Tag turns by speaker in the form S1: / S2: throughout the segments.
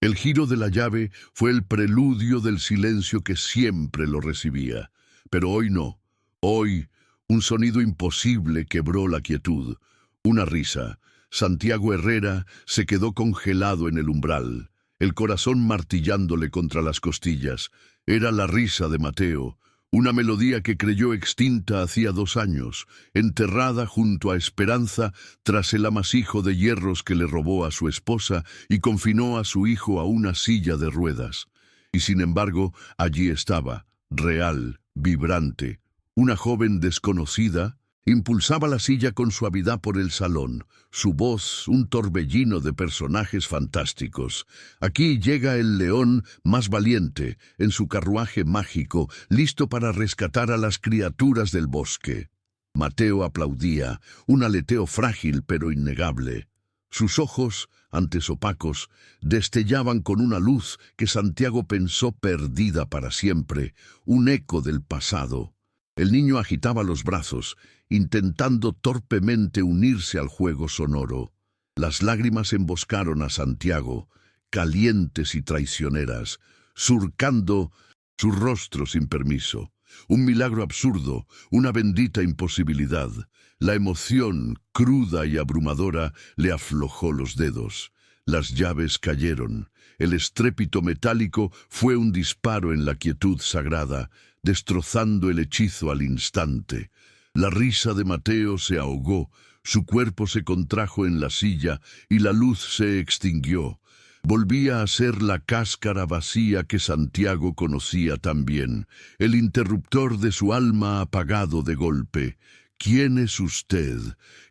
S1: El giro de la llave fue el preludio del silencio que siempre lo recibía. Pero hoy no. Hoy, un sonido imposible quebró la quietud. Una risa. Santiago Herrera se quedó congelado en el umbral, el corazón martillándole contra las costillas. Era la risa de Mateo, una melodía que creyó extinta hacía 2 años, enterrada junto a Esperanza tras el amasijo de hierros que le robó a su esposa y confinó a su hijo a una silla de ruedas. Y sin embargo, allí estaba, real, vibrante. Una joven desconocida impulsaba la silla con suavidad por el salón, su voz un torbellino de personajes fantásticos. Aquí llega el león más valiente, en su carruaje mágico, listo para rescatar a las criaturas del bosque. Mateo aplaudía, un aleteo frágil pero innegable. Sus ojos, antes opacos, destellaban con una luz que Santiago pensó perdida para siempre, un eco del pasado. El niño agitaba los brazos, intentando torpemente unirse al juego sonoro. Las lágrimas emboscaron a Santiago, calientes y traicioneras, surcando su rostro sin permiso. Un milagro absurdo, una bendita imposibilidad. La emoción, cruda y abrumadora, le aflojó los dedos. Las llaves cayeron. El estrépito metálico fue un disparo en la quietud sagrada, destrozando el hechizo al instante. La risa de Mateo se ahogó, su cuerpo se contrajo en la silla y la luz se extinguió. Volvía a ser la cáscara vacía que Santiago conocía tan bien, el interruptor de su alma apagado de golpe. ¿Quién es usted?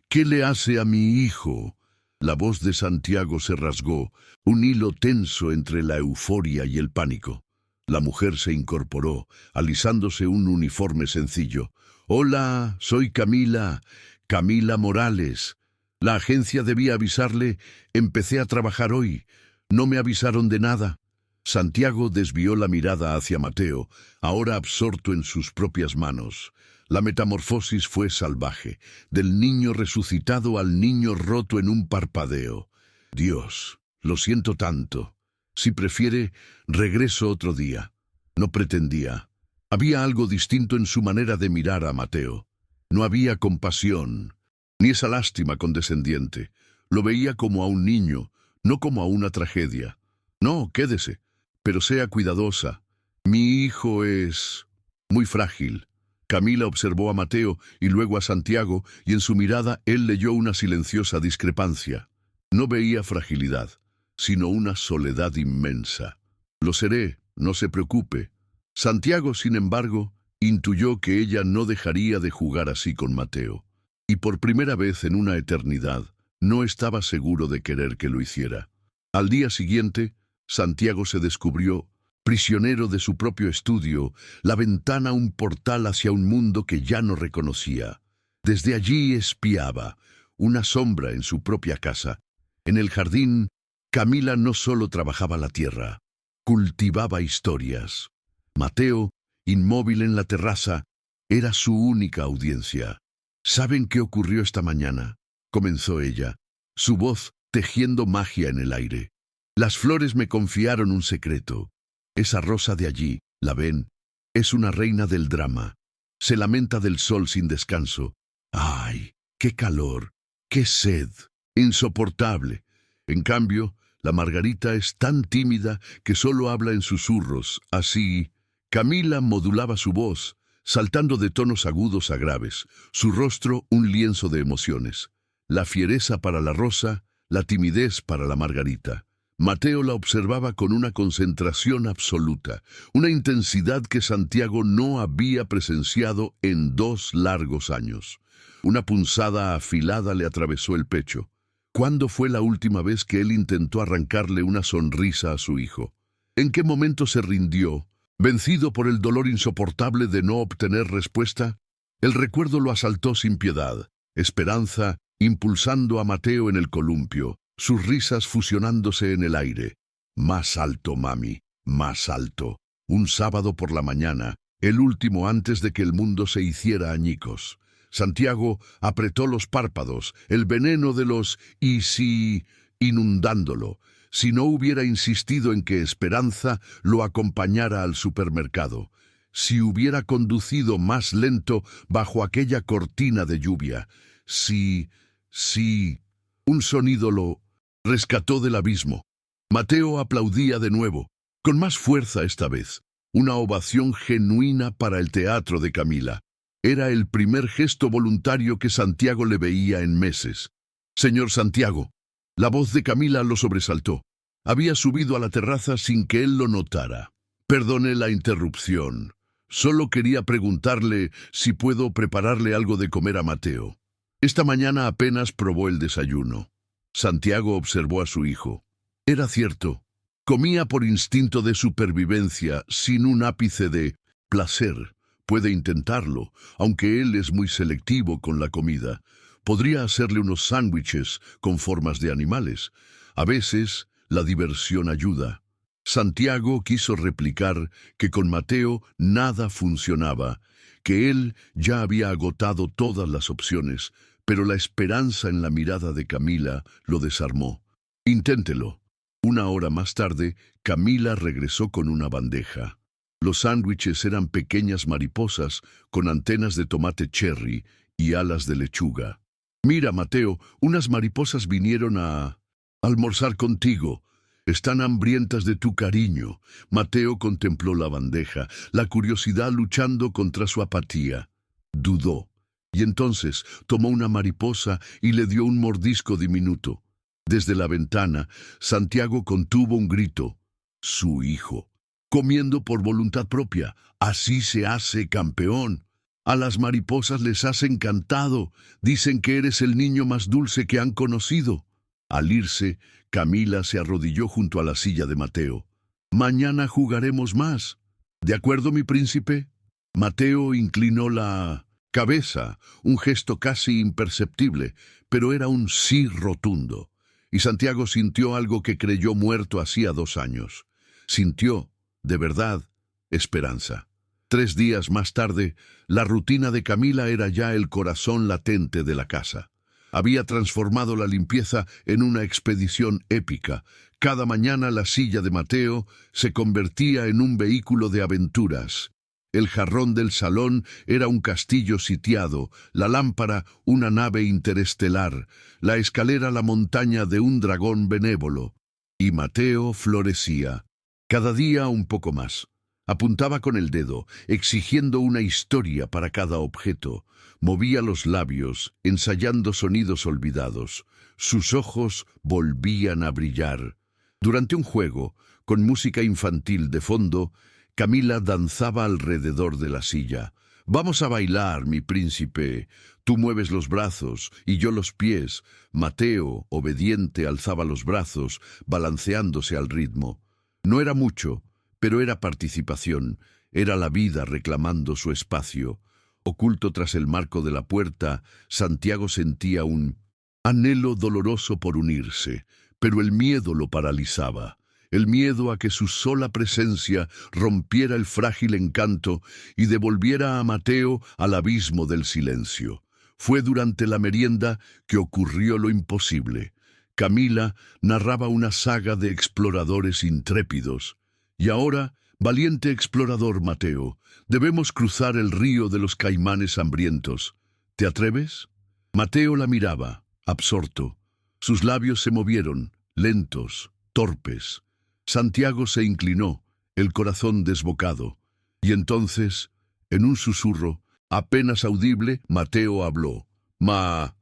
S1: ¿Qué le hace a mi hijo? La voz de Santiago se rasgó, un hilo tenso entre la euforia y el pánico. La mujer se incorporó, alisándose un uniforme sencillo. «Hola, soy Camila, Camila Morales. La agencia debía avisarle, empecé a trabajar hoy. No me avisaron de nada». Santiago desvió la mirada hacia Mateo, ahora absorto en sus propias manos. La metamorfosis fue salvaje, del niño resucitado al niño roto en un parpadeo. «Dios, lo siento tanto. Si prefiere, regreso otro día». No pretendía. Había algo distinto en su manera de mirar a Mateo. No había compasión, ni esa lástima condescendiente. Lo veía como a un niño, no como a una tragedia. «No, quédese, pero sea cuidadosa. Mi hijo es muy frágil». Camila observó a Mateo y luego a Santiago, y en su mirada él leyó una silenciosa discrepancia. No veía fragilidad, sino una soledad inmensa. «Lo seré, no se preocupe». Santiago, sin embargo, intuyó que ella no dejaría de jugar así con Mateo. Y por primera vez en una eternidad, no estaba seguro de querer que lo hiciera. Al día siguiente, Santiago se descubrió prisionero de su propio estudio, la ventana un portal hacia un mundo que ya no reconocía. Desde allí espiaba, una sombra en su propia casa. En el jardín, Camila no solo trabajaba la tierra, cultivaba historias. Mateo, inmóvil en la terraza, era su única audiencia. «¿Saben qué ocurrió esta mañana?», comenzó ella, su voz tejiendo magia en el aire. «Las flores me confiaron un secreto. Esa rosa de allí, ¿la ven? Es una reina del drama. Se lamenta del sol sin descanso. ¡Ay, qué calor! ¡Qué sed! Insoportable. En cambio, la margarita es tan tímida que solo habla en susurros, así». Camila modulaba su voz, saltando de tonos agudos a graves, su rostro un lienzo de emociones. La fiereza para la rosa, la timidez para la margarita. Mateo la observaba con una concentración absoluta, una intensidad que Santiago no había presenciado en 2 largos años. Una punzada afilada le atravesó el pecho. ¿Cuándo fue la última vez que él intentó arrancarle una sonrisa a su hijo? ¿En qué momento se rindió, vencido por el dolor insoportable de no obtener respuesta? El recuerdo lo asaltó sin piedad, Esperanza impulsando a Mateo en el columpio, sus risas fusionándose en el aire. «Más alto, mami, más alto». Un sábado por la mañana, el último antes de que el mundo se hiciera añicos. Santiago apretó los párpados, el veneno de los «y si» inundándolo. si no hubiera insistido en que Esperanza lo acompañara al supermercado, si hubiera conducido más lento bajo aquella cortina de lluvia, si... Un sonido lo rescató del abismo. Mateo aplaudía de nuevo, con más fuerza esta vez. Una ovación genuina para el teatro de Camila. Era el primer gesto voluntario que Santiago le veía en meses. «Señor Santiago». La voz de Camila lo sobresaltó. Había subido a la terraza sin que él lo notara. «Perdone la interrupción. Solo quería preguntarle si puedo prepararle algo de comer a Mateo. Esta mañana apenas probó el desayuno». Santiago observó a su hijo. Era cierto. Comía por instinto de supervivencia, sin un ápice de placer. Puede intentarlo, aunque él es muy selectivo con la comida. Podría hacerle unos sándwiches con formas de animales. A veces, la diversión ayuda. Santiago quiso replicar que con Mateo nada funcionaba, que él ya había agotado todas las opciones, pero la esperanza en la mirada de Camila lo desarmó. «Inténtelo». Una hora más tarde, Camila regresó con una bandeja. Los sándwiches eran pequeñas mariposas con antenas de tomate cherry y alas de lechuga. «Mira, Mateo, unas mariposas vinieron a almorzar contigo. Están hambrientas de tu cariño». Mateo contempló la bandeja, la curiosidad luchando contra su apatía. Dudó. Y entonces tomó una mariposa y le dio un mordisco diminuto. Desde la ventana, Santiago contuvo un grito. Su hijo, comiendo por voluntad propia. Así se hace campeón. A las mariposas les has encantado. Dicen que eres el niño más dulce que han conocido. Al irse, Camila se arrodilló junto a la silla de Mateo. «Mañana jugaremos más. ¿De acuerdo, mi príncipe?» Mateo inclinó la cabeza, un gesto casi imperceptible, pero era un sí rotundo. Y Santiago sintió algo que creyó muerto hacía 2 años. Sintió, de verdad, esperanza. 3 días más tarde, la rutina de Camila era ya el corazón latente de la casa. Había transformado la limpieza en una expedición épica. Cada mañana la silla de Mateo se convertía en un vehículo de aventuras. El jarrón del salón era un castillo sitiado, la lámpara una nave interestelar, la escalera la montaña de un dragón benévolo. Y Mateo florecía, cada día un poco más. Apuntaba con el dedo, exigiendo una historia para cada objeto. Movía los labios, ensayando sonidos olvidados. Sus ojos volvían a brillar. Durante un juego, con música infantil de fondo, Camila danzaba alrededor de la silla. «Vamos a bailar, mi príncipe. Tú mueves los brazos y yo los pies». Mateo, obediente, alzaba los brazos, balanceándose al ritmo. No era mucho, pero era participación. Era la vida reclamando su espacio. Oculto tras el marco de la puerta, Santiago sentía un anhelo doloroso por unirse, pero el miedo lo paralizaba. El miedo a que su sola presencia rompiera el frágil encanto y devolviera a Mateo al abismo del silencio. Fue durante la merienda que ocurrió lo imposible. Camila narraba una saga de exploradores intrépidos. «Y ahora, valiente explorador Mateo, debemos cruzar el río de los Caimanes hambrientos. ¿Te atreves?» Mateo la miraba, absorto. Sus labios se movieron, lentos, torpes. Santiago se inclinó, el corazón desbocado. Y entonces, en un susurro, apenas audible, Mateo habló. «Ma».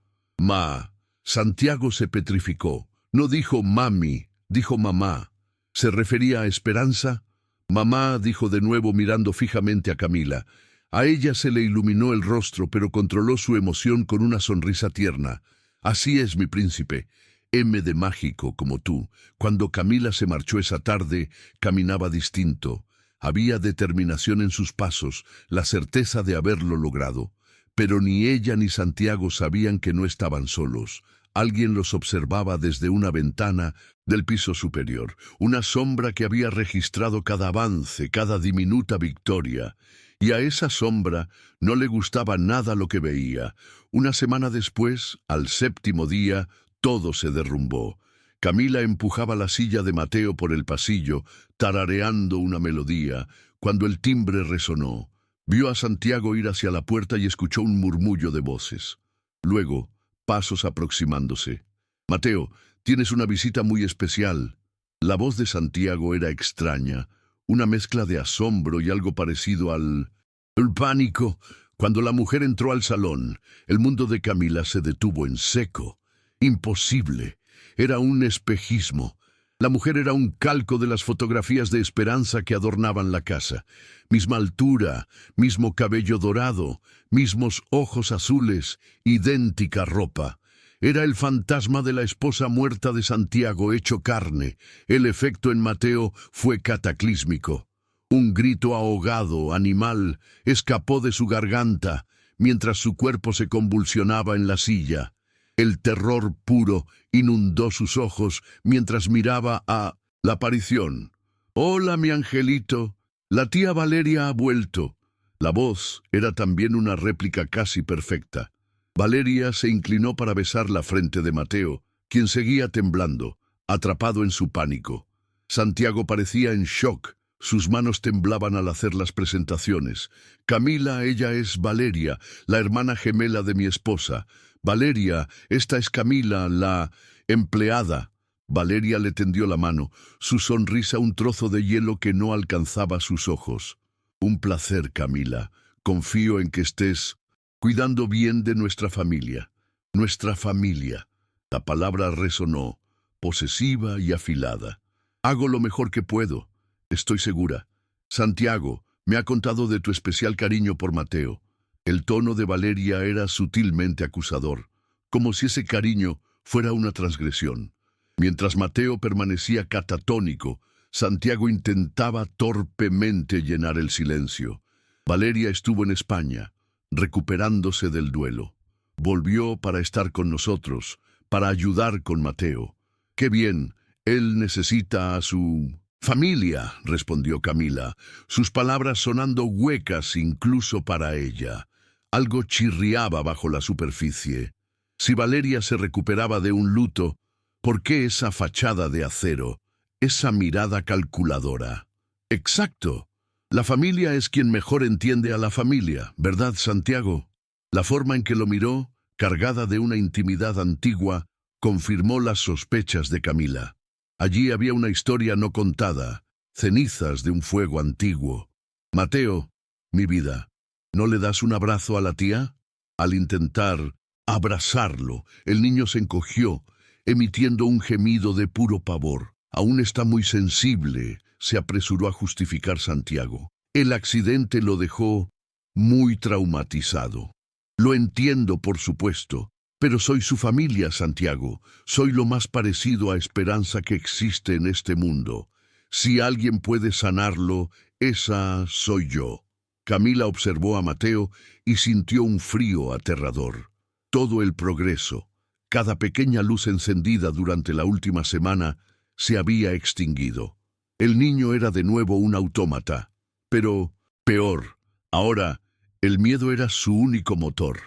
S1: Santiago se petrificó. No dijo mami, dijo mamá. ¿Se refería a Esperanza? «Mamá», dijo de nuevo mirando fijamente a Camila. A ella se le iluminó el rostro, pero controló su emoción con una sonrisa tierna. «Así es, mi príncipe. M de mágico como tú». Cuando Camila se marchó esa tarde, caminaba distinto. Había determinación en sus pasos, la certeza de haberlo logrado. Pero ni ella ni Santiago sabían que no estaban solos. Alguien los observaba desde una ventana del piso superior, una sombra que había registrado cada avance, cada diminuta victoria. Y a esa sombra no le gustaba nada lo que veía. Una semana después, al 7.º día, todo se derrumbó. Camila empujaba la silla de Mateo por el pasillo, tarareando una melodía, cuando el timbre resonó. Vio a Santiago ir hacia la puerta y escuchó un murmullo de voces. Luego, pasos aproximándose. «Mateo, tienes una visita muy especial». La voz de Santiago era extraña, una mezcla de asombro y algo parecido al pánico. Cuando la mujer entró al salón, el mundo de Camila se detuvo en seco. Imposible. Era un espejismo. La mujer era un calco de las fotografías de esperanza que adornaban la casa. Misma altura, mismo cabello dorado, mismos ojos azules, idéntica ropa. Era el fantasma de la esposa muerta de Santiago hecho carne. El efecto en Mateo fue cataclísmico. Un grito ahogado, animal, escapó de su garganta, mientras su cuerpo se convulsionaba en la silla. El terror puro inundó sus ojos mientras miraba a la aparición. «Hola, mi angelito. La tía Valeria ha vuelto». La voz era también una réplica casi perfecta. Valeria se inclinó para besar la frente de Mateo, quien seguía temblando, atrapado en su pánico. Santiago parecía en shock. Sus manos temblaban al hacer las presentaciones. «Camila, ella es Valeria, la hermana gemela de mi esposa. Valeria, esta es Camila, la empleada». Valeria le tendió la mano, su sonrisa un trozo de hielo que no alcanzaba sus ojos. «Un placer, Camila. Confío en que estés cuidando bien de nuestra familia». Nuestra familia. La palabra resonó, posesiva y afilada. «Hago lo mejor que puedo. Estoy segura. Santiago me ha contado de tu especial cariño por Mateo». El tono de Valeria era sutilmente acusador, como si ese cariño fuera una transgresión. Mientras Mateo permanecía catatónico, Santiago intentaba torpemente llenar el silencio. Valeria estuvo en España, recuperándose del duelo. Volvió para estar con nosotros, para ayudar con Mateo. «Qué bien, él necesita a su familia», respondió Camila, sus palabras sonando huecas incluso para ella. Algo chirriaba bajo la superficie. Si Valeria se recuperaba de un luto, ¿por qué esa fachada de acero, esa mirada calculadora? Exacto. La familia es quien mejor entiende a la familia, ¿verdad, Santiago? La forma en que lo miró, cargada de una intimidad antigua, confirmó las sospechas de Camila. Allí había una historia no contada, cenizas de un fuego antiguo. «Mateo, mi vida, ¿no le das un abrazo a la tía?» Al intentar abrazarlo, el niño se encogió, emitiendo un gemido de puro pavor. «Aún está muy sensible», se apresuró a justificar Santiago. «El accidente lo dejó muy traumatizado». «Lo entiendo, por supuesto, pero soy su familia, Santiago. Soy lo más parecido a esperanza que existe en este mundo. Si alguien puede sanarlo, esa soy yo». Camila observó a Mateo y sintió un frío aterrador. Todo el progreso, cada pequeña luz encendida durante la última semana, se había extinguido. El niño era de nuevo un autómata. Pero, peor, ahora, el miedo era su único motor.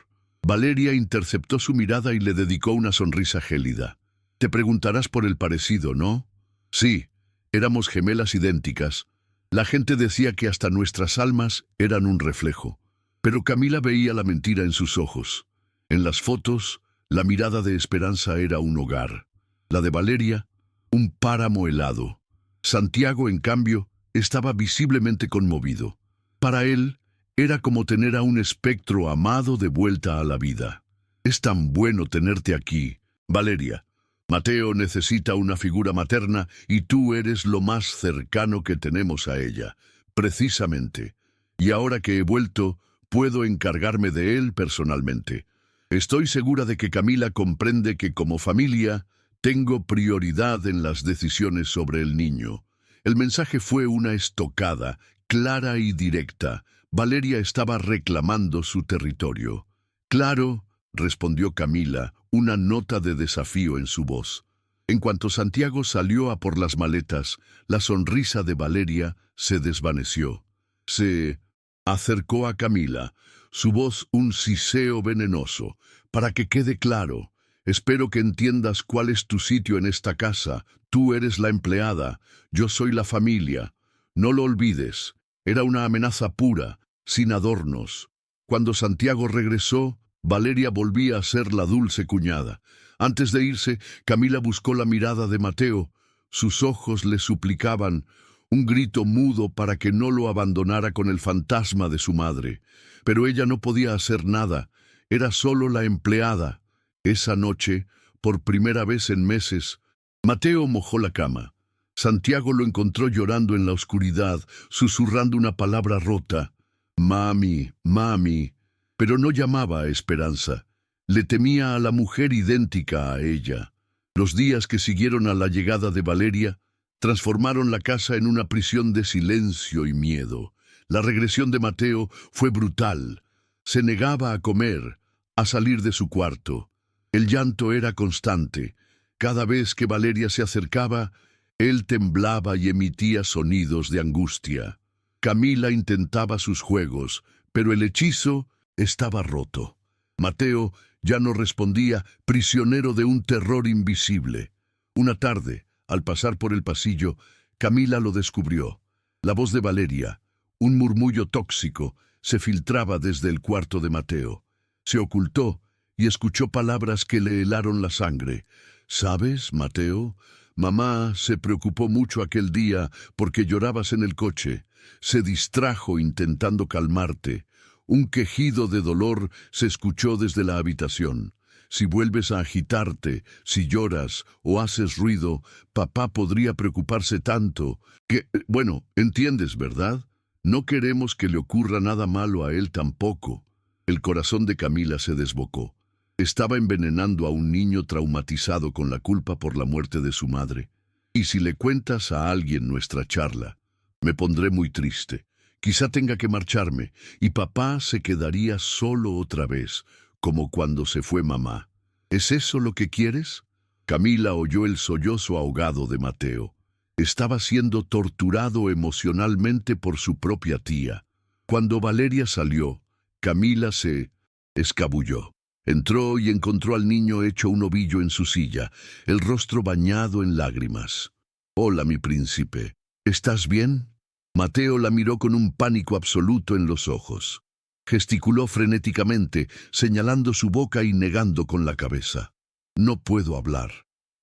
S1: Valeria interceptó su mirada y le dedicó una sonrisa gélida. «Te preguntarás por el parecido, ¿no?» «Sí, éramos gemelas idénticas. La gente decía que hasta nuestras almas eran un reflejo». Pero Camila veía la mentira en sus ojos. En las fotos, la mirada de Esperanza era un hogar. La de Valeria, un páramo helado. Santiago, en cambio, estaba visiblemente conmovido. Para él, era como tener a un espectro amado de vuelta a la vida. «Es tan bueno tenerte aquí, Valeria. Mateo necesita una figura materna y tú eres lo más cercano que tenemos a ella, precisamente. Y ahora que he vuelto, puedo encargarme de él personalmente. Estoy segura de que Camila comprende que como familia tengo prioridad en las decisiones sobre el niño». El mensaje fue una estocada, clara y directa. Valeria estaba reclamando su territorio. «Claro», respondió Camila, una nota de desafío en su voz. En cuanto Santiago salió a por las maletas, la sonrisa de Valeria se desvaneció. Se acercó a Camila, su voz un siseo venenoso. «Para que quede claro, Espero que entiendas cuál es tu sitio en esta casa. Tú eres la empleada, yo soy la familia. No lo olvides. Era una amenaza pura, sin adornos. Cuando Santiago regresó, Valeria volvía a ser la dulce cuñada. Antes de irse, Camila buscó la mirada de Mateo. Sus ojos le suplicaban, un grito mudo para que no lo abandonara con el fantasma de su madre. Pero ella no podía hacer nada. Era solo la empleada. Esa noche, por primera vez en meses, Mateo mojó la cama. Santiago lo encontró llorando en la oscuridad, susurrando una palabra rota. Mami, mami. Pero no llamaba a Esperanza. Le temía a la mujer idéntica a ella. Los días que siguieron a la llegada de Valeria transformaron la casa en una prisión de silencio y miedo. La regresión de Mateo fue brutal. Se negaba a comer, a salir de su cuarto. El llanto era constante. Cada vez que Valeria se acercaba, él temblaba y emitía sonidos de angustia. Camila intentaba sus juegos, pero el hechizo estaba roto. Mateo ya no respondía, prisionero de un terror invisible. Una tarde, al pasar por el pasillo, Camila lo descubrió. La voz de Valeria, un murmullo tóxico, se filtraba desde el cuarto de Mateo. Se ocultó y escuchó palabras que le helaron la sangre. ¿Sabes, Mateo? Mamá se preocupó mucho aquel día porque llorabas en el coche. Se distrajo intentando calmarte. Un quejido de dolor se escuchó desde la habitación. Si vuelves a agitarte, si lloras o haces ruido, papá podría preocuparse tanto que... Bueno, entiendes, ¿verdad? No queremos que le ocurra nada malo a él tampoco. El corazón de Camila se desbocó. Estaba envenenando a un niño traumatizado con la culpa por la muerte de su madre. Y si le cuentas a alguien nuestra charla, me pondré muy triste. Quizá tenga que marcharme, y papá se quedaría solo otra vez, como cuando se fue mamá. ¿Es eso lo que quieres? Camila oyó el sollozo ahogado de Mateo. Estaba siendo torturado emocionalmente por su propia tía. Cuando Valeria salió, Camila se escabulló. Entró y encontró al niño hecho un ovillo en su silla, el rostro bañado en lágrimas. «Hola, mi príncipe. ¿Estás bien?» Mateo la miró con un pánico absoluto en los ojos. Gesticuló frenéticamente, señalando su boca y negando con la cabeza. «No puedo hablar».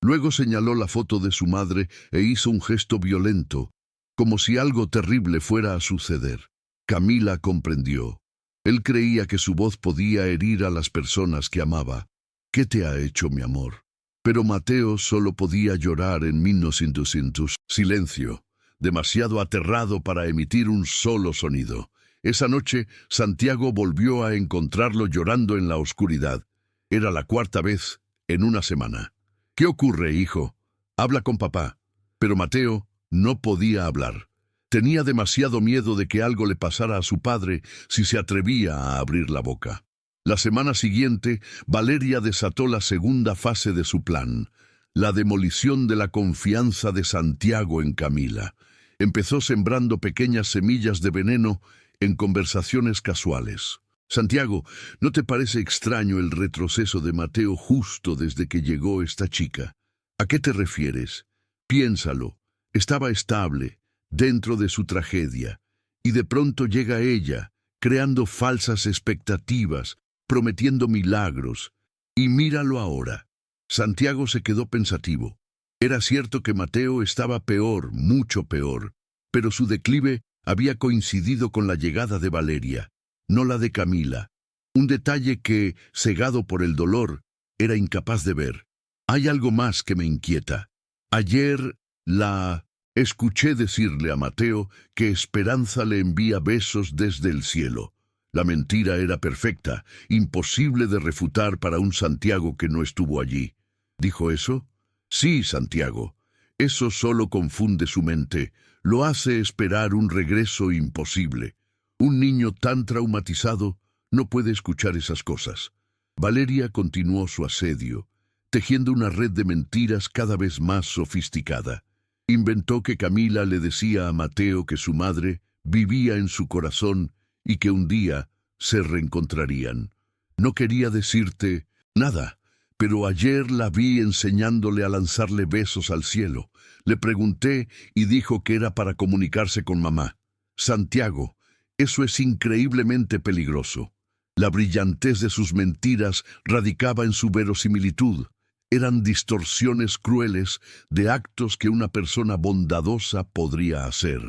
S1: Luego señaló la foto de su madre e hizo un gesto violento, como si algo terrible fuera a suceder. Camila comprendió. Él creía que su voz podía herir a las personas que amaba. «¿Qué te ha hecho, mi amor?» Pero Mateo solo podía llorar en 1900. Silencio, demasiado aterrado para emitir un solo sonido. Esa noche, Santiago volvió a encontrarlo llorando en la oscuridad. Era la cuarta vez en una semana. «¿Qué ocurre, hijo? Habla con papá». Pero Mateo no podía hablar. Tenía demasiado miedo de que algo le pasara a su padre si se atrevía a abrir la boca. La semana siguiente, Valeria desató la segunda fase de su plan, la demolición de la confianza de Santiago en Camila. Empezó sembrando pequeñas semillas de veneno en conversaciones casuales. «Santiago, ¿no te parece extraño el retroceso de Mateo justo desde que llegó esta chica? ¿A qué te refieres? Piénsalo. Estaba estable, dentro de su tragedia, y de pronto llega ella, creando falsas expectativas, prometiendo milagros, y míralo ahora». Santiago se quedó pensativo. Era cierto que Mateo estaba peor, mucho peor, pero su declive había coincidido con la llegada de Valeria, no la de Camila. Un detalle que, cegado por el dolor, era incapaz de ver. «Hay algo más que me inquieta. Ayer escuché decirle a Mateo que Esperanza le envía besos desde el cielo». La mentira era perfecta, imposible de refutar para un Santiago que no estuvo allí. ¿Dijo eso? Sí, Santiago. Eso solo confunde su mente, lo hace esperar un regreso imposible. Un niño tan traumatizado no puede escuchar esas cosas. Valeria continuó su asedio, tejiendo una red de mentiras cada vez más sofisticada. Inventó que Camila le decía a Mateo que su madre vivía en su corazón y que un día se reencontrarían. «No quería decirte nada, pero ayer la vi enseñándole a lanzarle besos al cielo. Le pregunté y dijo que era para comunicarse con mamá. Santiago, eso es increíblemente peligroso. La brillantez de sus mentiras radicaba en su verosimilitud. Eran distorsiones crueles de actos que una persona bondadosa podría hacer.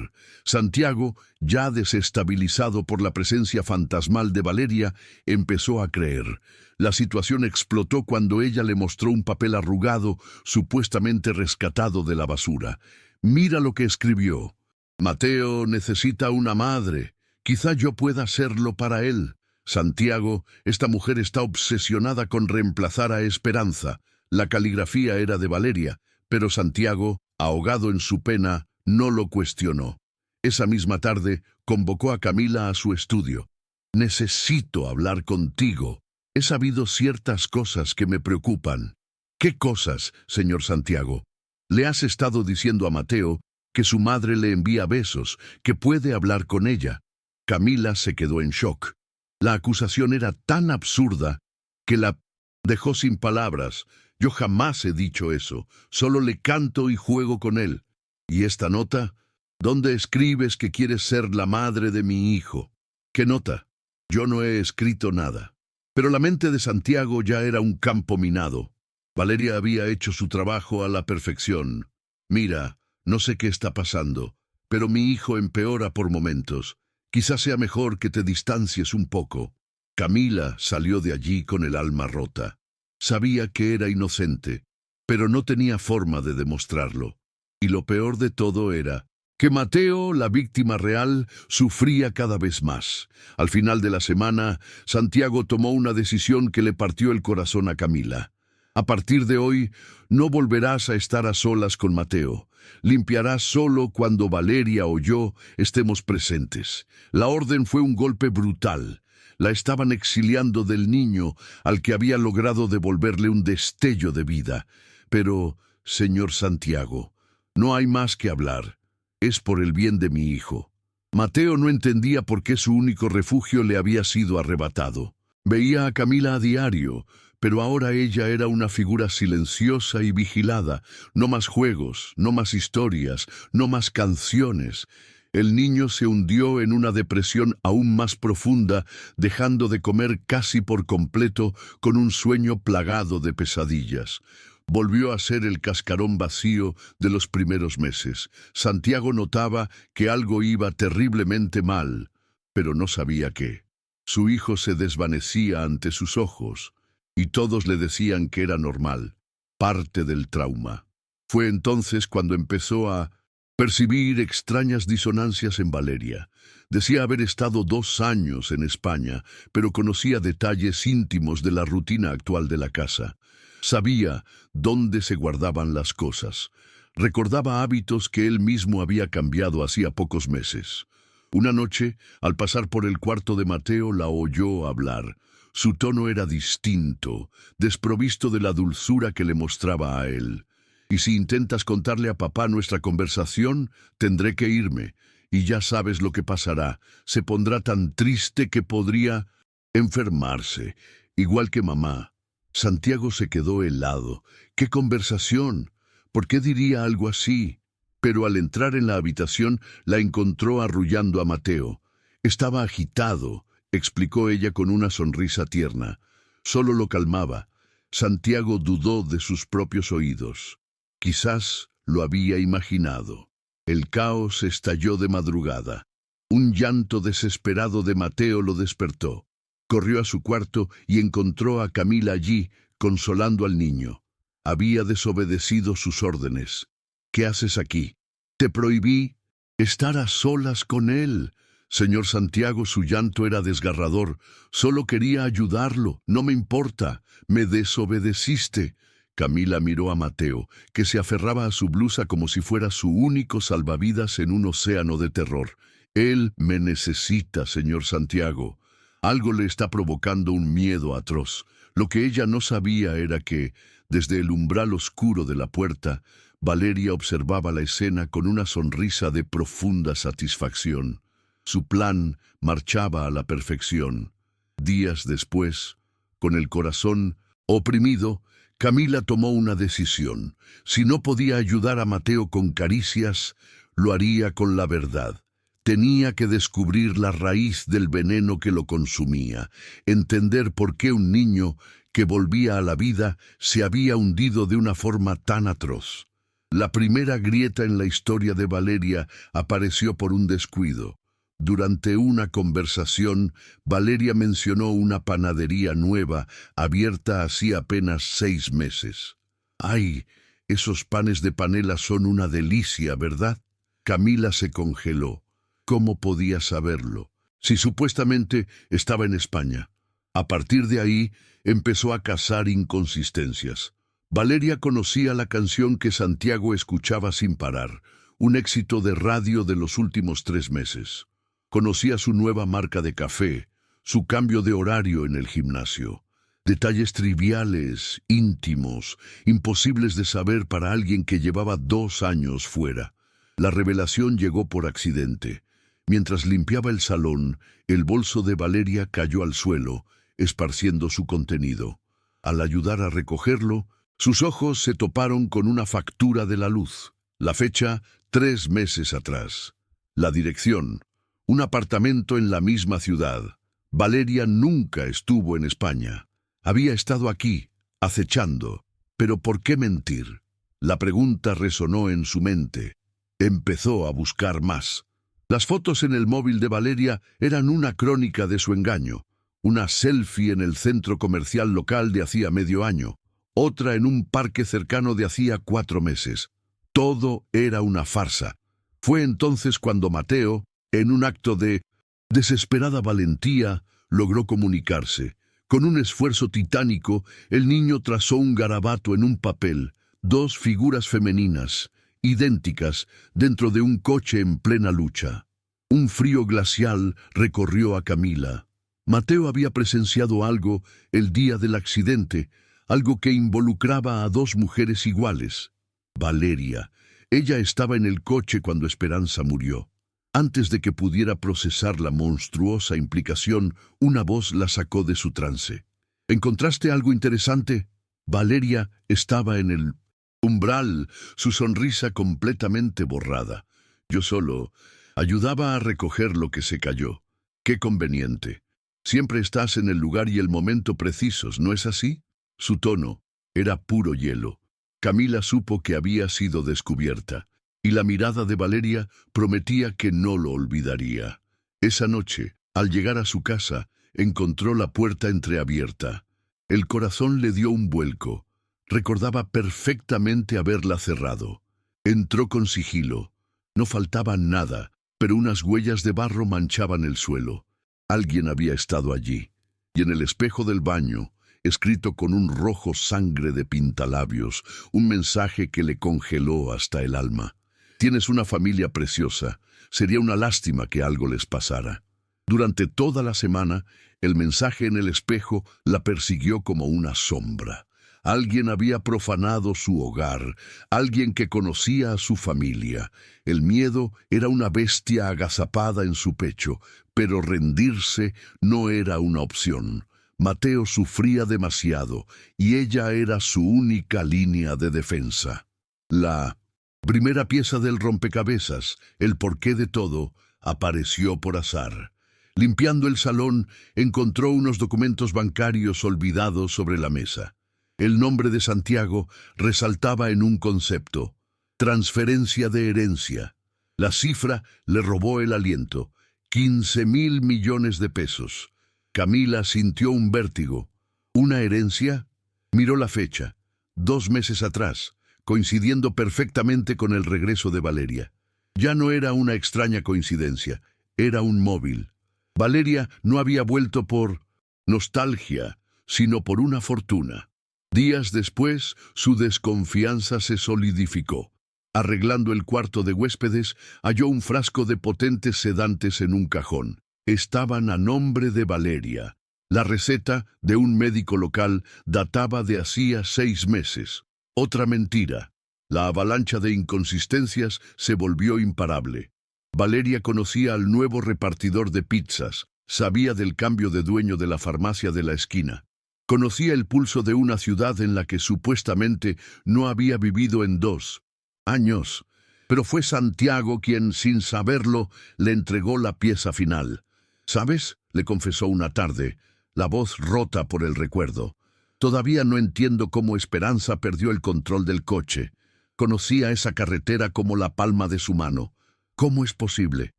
S1: Santiago, ya desestabilizado por la presencia fantasmal de Valeria, empezó a creer. La situación explotó cuando ella le mostró un papel arrugado, supuestamente rescatado de la basura. Mira lo que escribió. Mateo necesita una madre. Quizá yo pueda serlo para él. Santiago, esta mujer está obsesionada con reemplazar a Esperanza. La caligrafía era de Valeria, pero Santiago, ahogado en su pena, no lo cuestionó. Esa misma tarde, convocó a Camila a su estudio. Necesito hablar contigo. He sabido ciertas cosas que me preocupan. ¿Qué cosas, señor Santiago? Le has estado diciendo a Mateo que su madre le envía besos, que puede hablar con ella. Camila se quedó en shock. La acusación era tan absurda que la dejó sin palabras. Yo jamás he dicho eso, solo le canto y juego con él. ¿Y esta nota? ¿Dónde escribes que quieres ser la madre de mi hijo? ¿Qué nota? Yo no he escrito nada. Pero la mente de Santiago ya era un campo minado. Valeria había hecho su trabajo a la perfección. Mira, no sé qué está pasando, pero mi hijo empeora por momentos. Quizás sea mejor que te distancies un poco. Camila salió de allí con el alma rota. Sabía que era inocente, pero no tenía forma de demostrarlo. Y lo peor de todo era que Mateo, la víctima real, sufría cada vez más. Al final de la semana, Santiago tomó una decisión que le partió el corazón a Camila. A partir de hoy, no volverás a estar a solas con Mateo. Limpiarás solo cuando Valeria o yo estemos presentes. La orden fue un golpe brutal. La estaban exiliando del niño al que había logrado devolverle un destello de vida. Pero, señor Santiago, no hay más que hablar. Es por el bien de mi hijo. Mateo no entendía por qué su único refugio le había sido arrebatado. Veía a Camila a diario, pero ahora ella era una figura silenciosa y vigilada. No más juegos, no más historias, no más canciones. El niño se hundió en una depresión aún más profunda, dejando de comer casi por completo, con un sueño plagado de pesadillas. Volvió a ser el cascarón vacío de los primeros meses. Santiago notaba que algo iba terriblemente mal, pero no sabía qué. Su hijo se desvanecía ante sus ojos, y todos le decían que era normal, parte del trauma. Fue entonces cuando empezó a percibir extrañas disonancias en Valeria. Decía haber estado 2 años en España, pero conocía detalles íntimos de la rutina actual de la casa. Sabía dónde se guardaban las cosas. Recordaba hábitos que él mismo había cambiado hacía pocos meses. Una noche, al pasar por el cuarto de Mateo, la oyó hablar. Su tono era distinto, desprovisto de la dulzura que le mostraba a él. Y si intentas contarle a papá nuestra conversación, tendré que irme. Y ya sabes lo que pasará. Se pondrá tan triste que podría enfermarse, igual que mamá. Santiago se quedó helado. ¿Qué conversación? ¿Por qué diría algo así? Pero al entrar en la habitación, la encontró arrullando a Mateo. Estaba agitado, explicó ella con una sonrisa tierna. Solo lo calmaba. Santiago dudó de sus propios oídos. Quizás lo había imaginado. El caos estalló de madrugada. Un llanto desesperado de Mateo lo despertó. Corrió a su cuarto y encontró a Camila allí, consolando al niño. Había desobedecido sus órdenes. ¿Qué haces aquí? Te prohibí estar a solas con él. Señor Santiago, su llanto era desgarrador. Solo quería ayudarlo. No me importa. Me desobedeciste. Camila miró a Mateo, que se aferraba a su blusa como si fuera su único salvavidas en un océano de terror. Él me necesita, señor Santiago. Algo le está provocando un miedo atroz. Lo que ella no sabía era que, desde el umbral oscuro de la puerta, Valeria observaba la escena con una sonrisa de profunda satisfacción. Su plan marchaba a la perfección. Días después, con el corazón oprimido, Camila tomó una decisión. Si no podía ayudar a Mateo con caricias, lo haría con la verdad. Tenía que descubrir la raíz del veneno que lo consumía, entender por qué un niño que volvía a la vida se había hundido de una forma tan atroz. La primera grieta en la historia de Valeria apareció por un descuido. Durante una conversación, Valeria mencionó una panadería nueva, abierta hacía apenas 6 meses. ¡Ay! Esos panes de panela son una delicia, ¿verdad? Camila se congeló. ¿Cómo podía saberlo? Si supuestamente estaba en España. A partir de ahí, empezó a cazar inconsistencias. Valeria conocía la canción que Santiago escuchaba sin parar, un éxito de radio de los últimos 3 meses. Conocía su nueva marca de café, su cambio de horario en el gimnasio. Detalles triviales, íntimos, imposibles de saber para alguien que llevaba 2 años fuera. La revelación llegó por accidente. Mientras limpiaba el salón, el bolso de Valeria cayó al suelo, esparciendo su contenido. Al ayudar a recogerlo, sus ojos se toparon con una factura de la luz. La fecha, 3 meses atrás. La dirección, un apartamento en la misma ciudad. Valeria nunca estuvo en España. Había estado aquí, acechando. ¿Pero por qué mentir? La pregunta resonó en su mente. Empezó a buscar más. Las fotos en el móvil de Valeria eran una crónica de su engaño. Una selfie en el centro comercial local de hacía medio año. Otra en un parque cercano de hacía 4 meses. Todo era una farsa. Fue entonces cuando Mateo, en un acto de desesperada valentía, logró comunicarse. Con un esfuerzo titánico, el niño trazó un garabato en un papel, 2 figuras femeninas, idénticas, dentro de un coche en plena lucha. Un frío glacial recorrió a Camila. Mateo había presenciado algo el día del accidente, algo que involucraba a 2 mujeres iguales. Valeria. Ella estaba en el coche cuando Esperanza murió. Antes de que pudiera procesar la monstruosa implicación, una voz la sacó de su trance. ¿Encontraste algo interesante? Valeria estaba en el umbral, su sonrisa completamente borrada. Yo solo ayudaba a recoger lo que se cayó. Qué conveniente. Siempre estás en el lugar y el momento precisos, ¿no es así? Su tono era puro hielo. Camila supo que había sido descubierta, y la mirada de Valeria prometía que no lo olvidaría. Esa noche, al llegar a su casa, encontró la puerta entreabierta. El corazón le dio un vuelco. Recordaba perfectamente haberla cerrado. Entró con sigilo. No faltaba nada, pero unas huellas de barro manchaban el suelo. Alguien había estado allí. Y en el espejo del baño, escrito con un rojo sangre de pintalabios, un mensaje que le congeló hasta el alma. Tienes una familia preciosa. Sería una lástima que algo les pasara. Durante toda la semana, el mensaje en el espejo la persiguió como una sombra. Alguien había profanado su hogar, alguien que conocía a su familia. El miedo era una bestia agazapada en su pecho, pero rendirse no era una opción. Mateo sufría demasiado, y ella era su única línea de defensa. La primera pieza del rompecabezas, el porqué de todo, apareció por azar. Limpiando el salón, encontró unos documentos bancarios olvidados sobre la mesa. El nombre de Santiago resaltaba en un concepto: transferencia de herencia. La cifra le robó el aliento: 15.000 millones de pesos. Camila sintió un vértigo. ¿Una herencia? Miró la fecha: 2 meses atrás, coincidiendo perfectamente con el regreso de Valeria. Ya no era una extraña coincidencia, era un móvil. Valeria no había vuelto por nostalgia, sino por una fortuna. Días después, su desconfianza se solidificó. Arreglando el cuarto de huéspedes, halló un frasco de potentes sedantes en un cajón. Estaban a nombre de Valeria. La receta de un médico local databa de hacía 6 meses. Otra mentira. La avalancha de inconsistencias se volvió imparable. Valeria conocía al nuevo repartidor de pizzas, sabía del cambio de dueño de la farmacia de la esquina. Conocía el pulso de una ciudad en la que supuestamente no había vivido en 2 años, pero fue Santiago quien, sin saberlo, le entregó la pieza final. «¿Sabes?», le confesó una tarde, la voz rota por el recuerdo. «Todavía no entiendo cómo Esperanza perdió el control del coche. Conocía esa carretera como la palma de su mano. ¿Cómo es posible?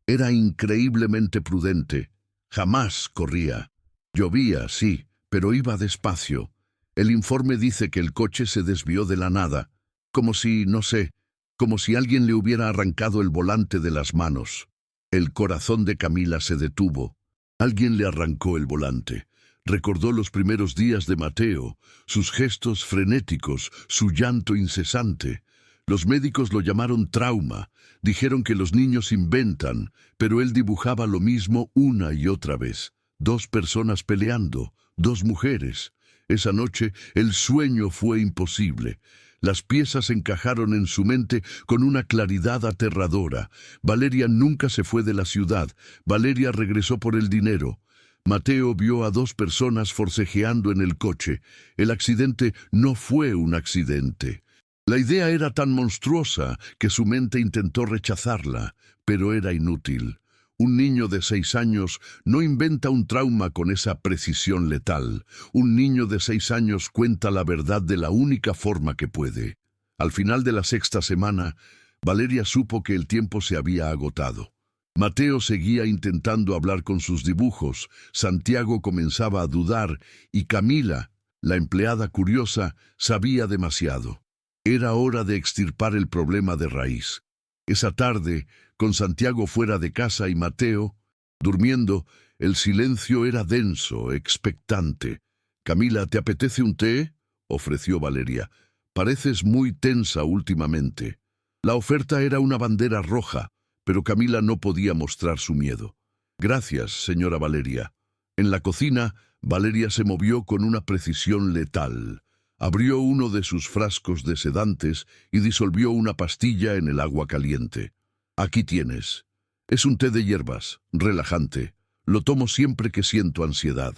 S1: Era increíblemente prudente. Jamás corría. Llovía, sí, pero iba despacio. El informe dice que el coche se desvió de la nada, como si, no sé, como si alguien le hubiera arrancado el volante de las manos». El corazón de Camila se detuvo. Alguien le arrancó el volante. Recordó los primeros días de Mateo, sus gestos frenéticos, su llanto incesante. Los médicos lo llamaron trauma. Dijeron que los niños inventan, pero él dibujaba lo mismo una y otra vez. 2 personas peleando, 2 mujeres. Esa noche el sueño fue imposible. Las piezas encajaron en su mente con una claridad aterradora. Valeria nunca se fue de la ciudad. Valeria regresó por el dinero. Mateo vio a 2 personas forcejeando en el coche. El accidente no fue un accidente. La idea era tan monstruosa que su mente intentó rechazarla, pero era inútil. Un niño de 6 años no inventa un trauma con esa precisión letal. Un niño de 6 años cuenta la verdad de la única forma que puede. Al final de la 6ª semana, Valeria supo que el tiempo se había agotado. Mateo seguía intentando hablar con sus dibujos, Santiago comenzaba a dudar y Camila, la empleada curiosa, sabía demasiado. Era hora de extirpar el problema de raíz. Esa tarde, con Santiago fuera de casa y Mateo durmiendo, el silencio era denso, expectante. «Camila, ¿te apetece un té?», ofreció Valeria. «Pareces muy tensa últimamente». La oferta era una bandera roja, pero Camila no podía mostrar su miedo. «Gracias, señora Valeria». En la cocina, Valeria se movió con una precisión letal. Abrió uno de sus frascos de sedantes y disolvió una pastilla en el agua caliente. «Aquí tienes. Es un té de hierbas, relajante. Lo tomo siempre que siento ansiedad».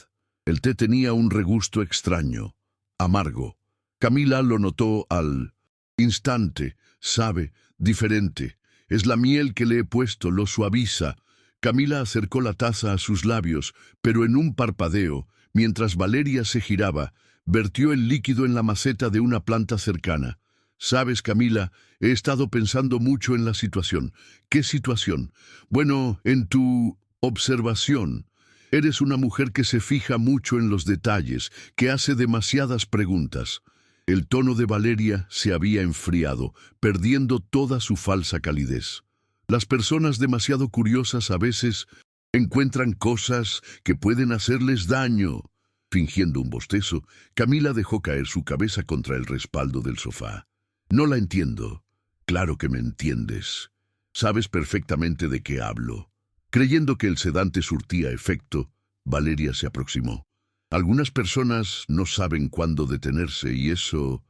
S1: El té tenía un regusto extraño, amargo. Camila lo notó al instante. «Sabe, diferente. Es la miel que le he puesto, lo suaviza». Camila acercó la taza a sus labios, pero en un parpadeo, mientras Valeria se giraba, vertió el líquido en la maceta de una planta cercana. «Sabes, Camila, he estado pensando mucho en la situación». «¿Qué situación?». «Bueno, en tu observación. Eres una mujer que se fija mucho en los detalles, que hace demasiadas preguntas». El tono de Valeria se había enfriado, perdiendo toda su falsa calidez. Las personas demasiado curiosas a veces encuentran cosas que pueden hacerles daño. Fingiendo un bostezo, Camila dejó caer su cabeza contra el respaldo del sofá. «No la entiendo». «Claro que me entiendes. Sabes perfectamente de qué hablo». Creyendo que el sedante surtía efecto, Valeria se aproximó. «Algunas personas no saben cuándo detenerse y eso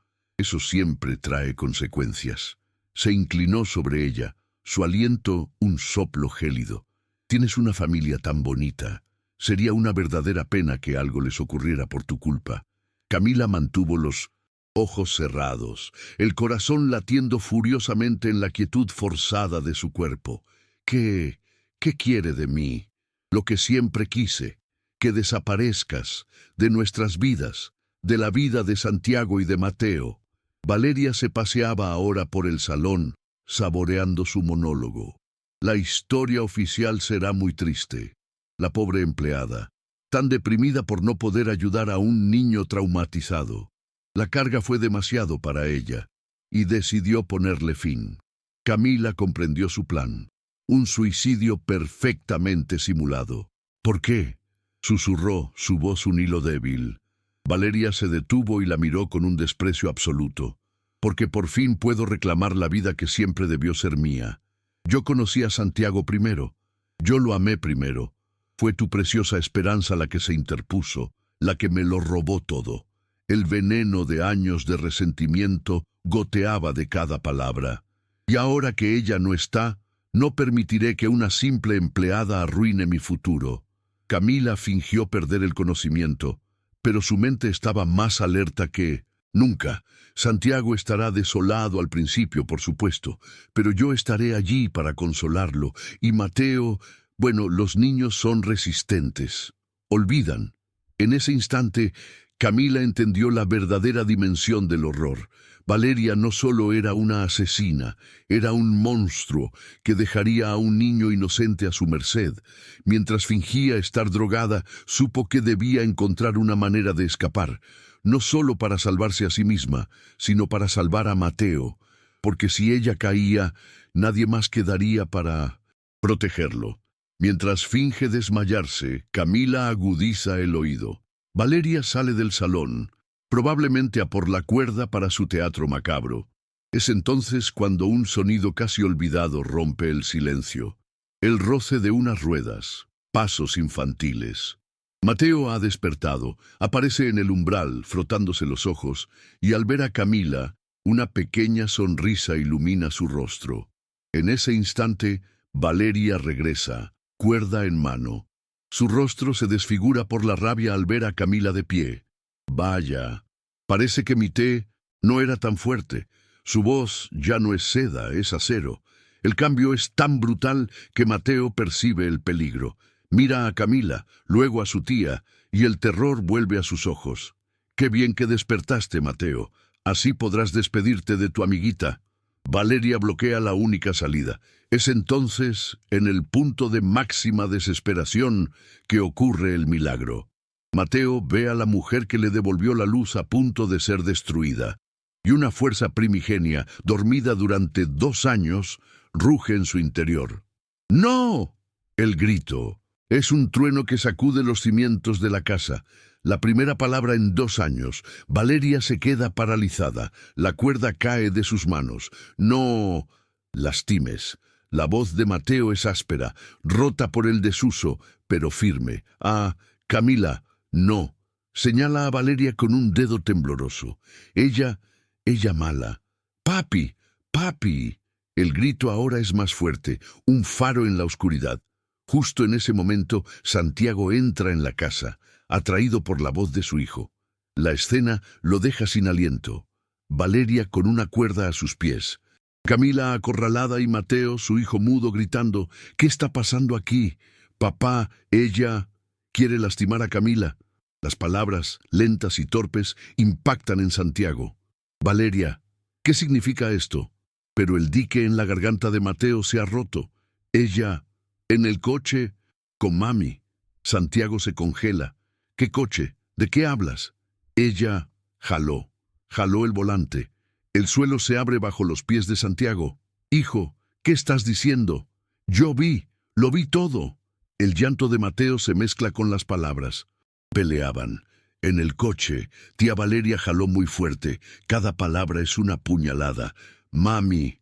S1: siempre trae consecuencias». Se inclinó sobre ella, su aliento un soplo gélido. «Tienes una familia tan bonita. Sería una verdadera pena que algo les ocurriera por tu culpa». Camila mantuvo los ojos cerrados, el corazón latiendo furiosamente en la quietud forzada de su cuerpo. ¿Qué quiere de mí? Lo que siempre quise, que desaparezcas de nuestras vidas, de la vida de Santiago y de Mateo». Valeria se paseaba ahora por el salón, saboreando su monólogo. «La historia oficial será muy triste». La pobre empleada, tan deprimida por no poder ayudar a un niño traumatizado. La carga fue demasiado para ella, y decidió ponerle fin. Camila comprendió su plan. Un suicidio perfectamente simulado. «¿Por qué?», susurró, su voz un hilo débil. Valeria se detuvo y la miró con un desprecio absoluto. «Porque por fin puedo reclamar la vida que siempre debió ser mía. Yo conocí a Santiago primero. Yo lo amé primero. Fue tu preciosa Esperanza la que se interpuso, la que me lo robó todo». El veneno de años de resentimiento goteaba de cada palabra. «Y ahora que ella no está, no permitiré que una simple empleada arruine mi futuro». Camila fingió perder el conocimiento, pero su mente estaba más alerta que nunca. Santiago estará desolado al principio, por supuesto, pero yo estaré allí para consolarlo. Y Mateo, bueno, los niños son resistentes. Olvidan. En ese instante, Camila entendió la verdadera dimensión del horror. Valeria no solo era una asesina, era un monstruo que dejaría a un niño inocente a su merced. Mientras fingía estar drogada, supo que debía encontrar una manera de escapar, no solo para salvarse a sí misma, sino para salvar a Mateo, porque si ella caía, nadie más quedaría para protegerlo. Mientras finge desmayarse, Camila agudiza el oído. Valeria sale del salón, probablemente a por la cuerda para su teatro macabro. Es entonces cuando un sonido casi olvidado rompe el silencio. El roce de unas ruedas, pasos infantiles. Mateo ha despertado, aparece en el umbral, frotándose los ojos, y al ver a Camila, una pequeña sonrisa ilumina su rostro. En ese instante, Valeria regresa, cuerda en mano. Su rostro se desfigura por la rabia al ver a Camila de pie. Vaya, parece que mi té no era tan fuerte. Su voz ya no es seda, es acero. El cambio es tan brutal que Mateo percibe el peligro. Mira a Camila, luego a su tía, y el terror vuelve a sus ojos. Qué bien que despertaste, Mateo. Así podrás despedirte de tu amiguita. Valeria bloquea la única salida. Es entonces, en el punto de máxima desesperación, que ocurre el milagro. Mateo ve a la mujer que le devolvió la luz a punto de ser destruida, y una fuerza primigenia, dormida durante 2 años, ruge en su interior. ¡No! El grito. Es un trueno que sacude los cimientos de la casa. La primera palabra en 2 años. Valeria se queda paralizada. La cuerda cae de sus manos. No lastimes. La voz de Mateo es áspera, rota por el desuso, pero firme. Ah, Camila, no. Señala a Valeria con un dedo tembloroso. Ella mala. Papi, papi. El grito ahora es más fuerte, un faro en la oscuridad. Justo en ese momento, Santiago entra en la casa, atraído por la voz de su hijo. La escena lo deja sin aliento. Valeria con una cuerda a sus pies. Camila acorralada y Mateo, su hijo mudo, gritando, ¿qué está pasando aquí? Papá, ella quiere lastimar a Camila. Las palabras, lentas y torpes, impactan en Santiago. Valeria, ¿qué significa esto? Pero el dique en la garganta de Mateo se ha roto. Ella, en el coche, con mami. Santiago se congela. ¿Qué coche? ¿De qué hablas? Ella jaló el volante. El suelo se abre bajo los pies de Santiago. Hijo, ¿qué estás diciendo? Lo vi todo. El llanto de Mateo se mezcla con las palabras. Peleaban. En el coche, tía Valeria jaló muy fuerte. Cada palabra es una puñalada. Mami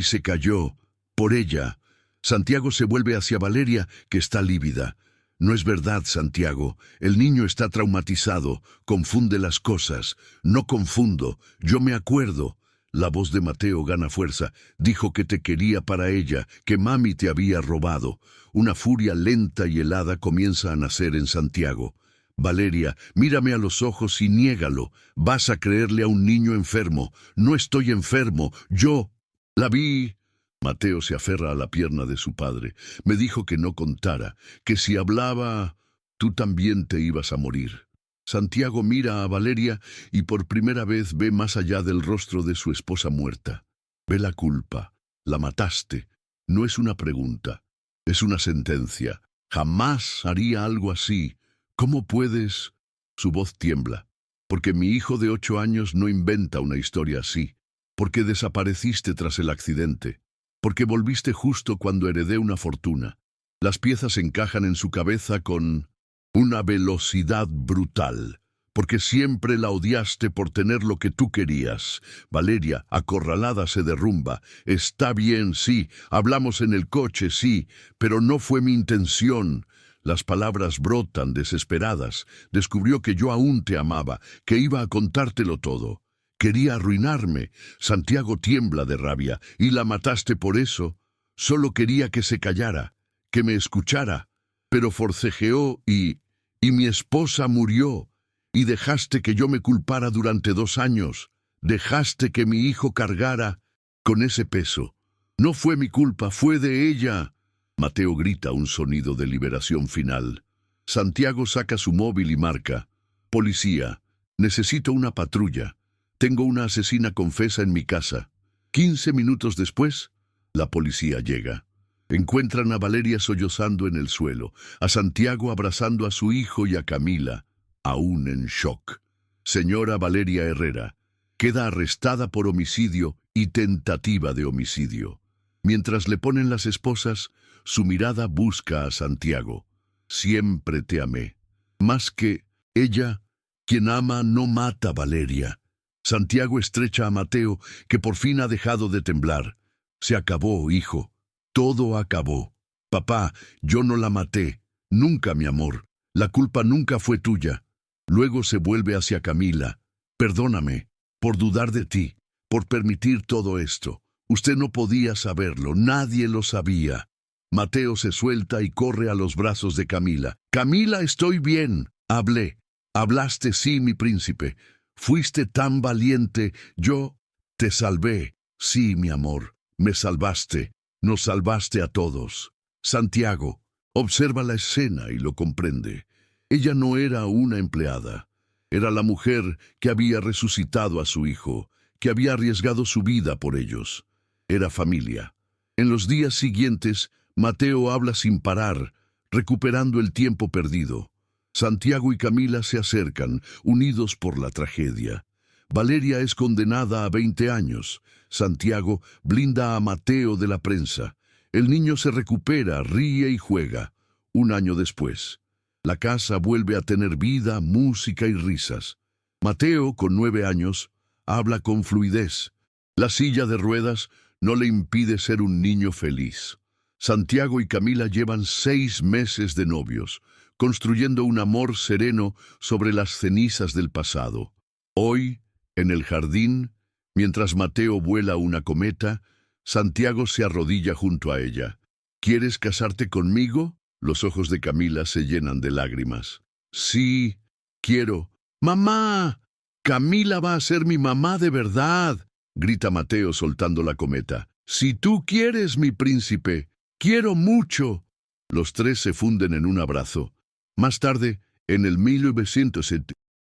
S1: se cayó. Por ella. Santiago se vuelve hacia Valeria, que está lívida. No es verdad, Santiago. El niño está traumatizado. Confunde las cosas. No confundo. Yo me acuerdo. La voz de Mateo gana fuerza. Dijo que te quería para ella, que mami te había robado. Una furia lenta y helada comienza a nacer en Santiago. Valeria, mírame a los ojos y niégalo. Vas a creerle a un niño enfermo. No estoy enfermo. Yo la vi. Mateo se aferra a la pierna de su padre. Me dijo que no contara, que si hablaba, tú también te ibas a morir. Santiago mira a Valeria y por primera vez ve más allá del rostro de su esposa muerta. Ve la culpa. La mataste. No es una pregunta, es una sentencia. Jamás haría algo así. ¿Cómo puedes? Su voz tiembla. Porque mi hijo de 8 años no inventa una historia así. Porque desapareciste tras el accidente. Porque volviste justo cuando heredé una fortuna. Las piezas encajan en su cabeza con una velocidad brutal. Porque siempre la odiaste por tener lo que tú querías. Valeria, acorralada, se derrumba. Está bien, sí. Hablamos en el coche, sí. Pero no fue mi intención. Las palabras brotan desesperadas. Descubrió que yo aún te amaba, que iba a contártelo todo. Quería arruinarme. Santiago tiembla de rabia. ¿Y la mataste por eso? Solo quería que se callara, que me escuchara. Pero forcejeó y mi esposa murió. Y dejaste que yo me culpara durante 2 años. Dejaste que mi hijo cargara con ese peso. No fue mi culpa, fue de ella. Mateo grita un sonido de liberación final. Santiago saca su móvil y marca. Policía, necesito una patrulla. Tengo una asesina confesa en mi casa. 15 minutos después, la policía llega. Encuentran a Valeria sollozando en el suelo, a Santiago abrazando a su hijo y a Camila, aún en shock. Señora Valeria Herrera queda arrestada por homicidio y tentativa de homicidio. Mientras le ponen las esposas, su mirada busca a Santiago. Siempre te amé. Más que ella, quien ama no mata, Valeria. Santiago estrecha a Mateo, que por fin ha dejado de temblar. Se acabó, hijo. Todo acabó. Papá, yo no la maté. Nunca, mi amor. La culpa nunca fue tuya. Luego se vuelve hacia Camila. Perdóname, por dudar de ti, por permitir todo esto. Usted no podía saberlo, nadie lo sabía. Mateo se suelta y corre a los brazos de Camila. Camila, estoy bien. Hablé. Hablaste, sí, mi príncipe. Fuiste tan valiente. Yo te salvé. Sí, mi amor. Me salvaste. Nos salvaste a todos. Santiago observa la escena y lo comprende. Ella no era una empleada. Era la mujer que había resucitado a su hijo, que había arriesgado su vida por ellos. Era familia. En los días siguientes, Mateo habla sin parar, recuperando el tiempo perdido. Santiago y Camila se acercan, unidos por la tragedia. Valeria es condenada a 20 años. Santiago blinda a Mateo de la prensa. El niño se recupera, ríe y juega. 1 año después, la casa vuelve a tener vida, música y risas. Mateo, con 9 años, habla con fluidez. La silla de ruedas no le impide ser un niño feliz. Santiago y Camila llevan 6 meses de novios, construyendo un amor sereno sobre las cenizas del pasado. Hoy, en el jardín, mientras Mateo vuela una cometa, Santiago se arrodilla junto a ella. ¿Quieres casarte conmigo? Los ojos de Camila se llenan de lágrimas. Sí, quiero. ¡Mamá! Camila va a ser mi mamá de verdad, grita Mateo soltando la cometa. Si tú quieres, mi príncipe, quiero mucho. Los 3 se funden en un abrazo. Más tarde, en el 1907,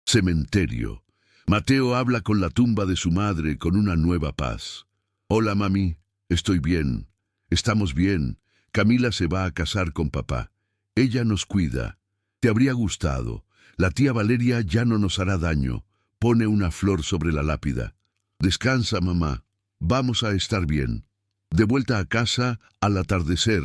S1: cementerio, Mateo habla con la tumba de su madre con una nueva paz. Hola, mami, estoy bien. Estamos bien. Camila se va a casar con papá. Ella nos cuida. Te habría gustado. La tía Valeria ya no nos hará daño. Pone una flor sobre la lápida. Descansa, mamá. Vamos a estar bien. De vuelta a casa, al atardecer,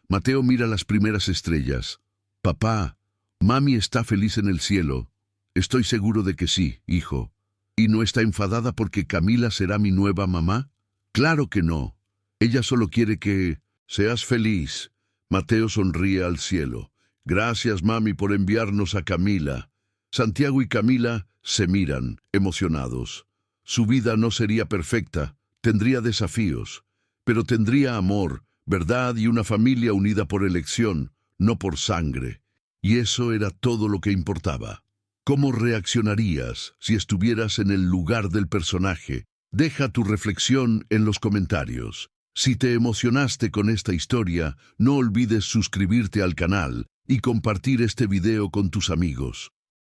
S1: Mateo mira las primeras estrellas. Papá, mami está feliz en el cielo. Estoy seguro de que sí, hijo. ¿Y no está enfadada porque Camila será mi nueva mamá? Claro que no. Ella solo quiere que seas feliz. Mateo sonríe al cielo. Gracias, mami, por enviarnos a Camila. Santiago y Camila se miran, emocionados. Su vida no sería perfecta, tendría desafíos, pero tendría amor, verdad y una familia unida por elección, no por sangre. Y eso era todo lo que importaba. ¿Cómo reaccionarías si estuvieras en el lugar del personaje? Deja tu reflexión en los comentarios. Si te emocionaste con esta historia, no olvides suscribirte al canal y compartir este video con tus amigos.